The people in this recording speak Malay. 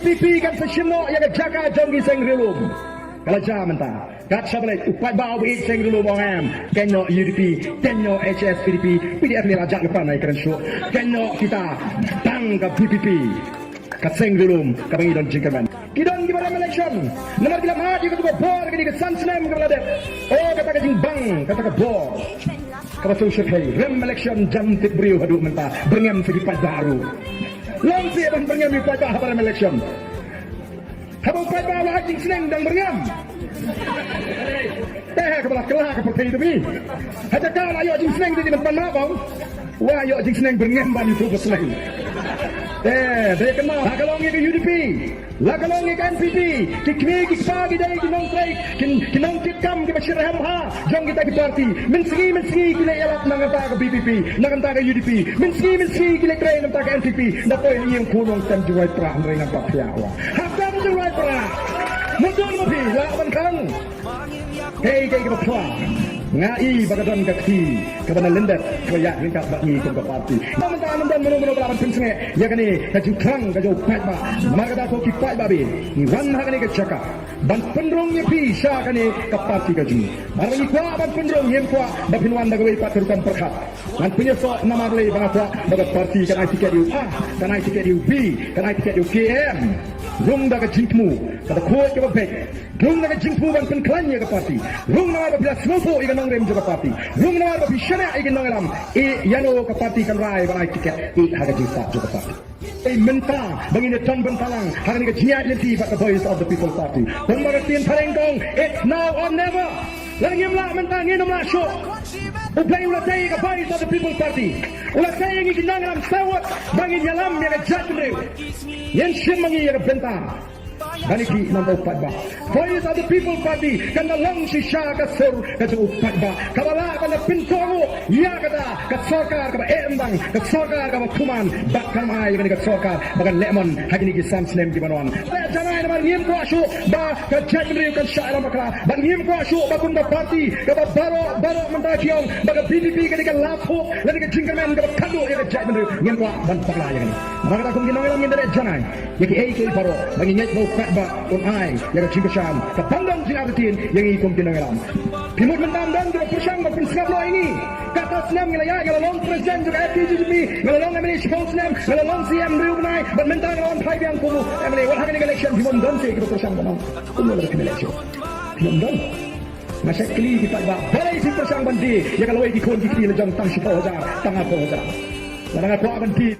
PPP kan sesyenok yang jaga jonggi seng rilum. Kalau jam mentah, kat sabalik upat bau bit seng rilum orang. Kenyo UDP, kenyo HS PDP, PDF ni rajak lepas naik keren syuk. Kenyo kita tangkap PPP. Kat seng rilum, kami don jingkaman. Kidon gimana election? Nomor kita maju ketua bor kini ke Sansnem ke Beladet. Oh kata ke jingbang, kata ke bor. Kata social hey, rem election jantik beriu haduk mentah, berngam segi pat baru. Long siapa berngam di pat baru rem election. Habang pat baru hajing seneng dan berngam. Kebelah kelah ke partai itu ni. Haja kau ayo hajing seneng di depan mabang. Wah ayo hajing seneng berngam bani tu berseneng. Dia kenal. Lakalongi ke UDP, lakalongi ke NPP, kikmi kipagi dari kinong trade, kinong kitkam ke Bashir Hamha, jom kita ke parti, mensengi kila elak nanganta ke BPP, nanganta ke UDP, mensengi kila trade nanganta ke NPP, dapat ini yang kunong tan juai perah mereka papiawa. Hakam juai perah, mundur lebih, lawan kang. Hei ke perah. Ngai bagadan kaki kepada lendet koyak lingkap bagi ke parti. Namun menurut lawan pensengai ya kini kaju krang kaju pat ba maka dah ko kipat babi ni wan ha kini ke cakap ban pendrong ye pi sya kini ke parti kaju mari kuat ban pendrong yem kuat bapin wan daga wei pat terukan perkhat dan punya so nama le bang kuat baga parti kan ai tiket U A kan ai tiket U B kan ai tiket U KM rung daga jingmu kata kuat ke bek rung daga jingmu ban penklanya ke parti rung nama bila smopo ikan nong rem juga parti rung nama bila syana ikan nong ram yano ke parti kan rai ban ai tiket harga juta juga parti. Mentah bangina tan bentalang hari ini kejiat nanti pada voice of the people party. Dan maratian parengkong it's now or never. Lagi mlah mentah nginom lah syok. Ublay ulah saya ke voice of the people party. Ulah saya yang ikinang alam sawat bangin yalam yang kejat mereu. Yang syem mangi yang bentang. Baniki nombor 4 ba. Voice of the people party kan long si sya ka sur ka ju 4 ba. Kabala kan pintongo ya kata ka sarkar ka embang ka sarkar ka kuman bakkan mai kan ka sarkar bagan lemon hagini ki samsnem ki banwan. Jangan nama ngiem ko asyu ba ka jadri ka syaira makra. Ba ngiem ko asyu ba kun party ka baro mentakiong ba ka PDP ka lapo lan ka jingkamen ka kadu ya ka jadri ngiem ko ban pakla ya ni. Maka kung ginawang ngem dari jangan. Yaki AK baro banginget mo ba unai yang cingkesan kepandang sinatin yang ikum tinangalam pimut mendam-dam juga persang berpenskap lo ini kata senam ngelaya ngelalong presiden juga FPGB ngelalong emini sepong senam ngelalong CM Riunai bermentang ngelalong pai biang kumu emini walaupun ini election pimut dan sih kita persang banang kumu lagi kena election pimut dan masa kali kita balai si persang bandi ya kalau ikut dikiri lejang tang si poja tang apa poja dan aku akan di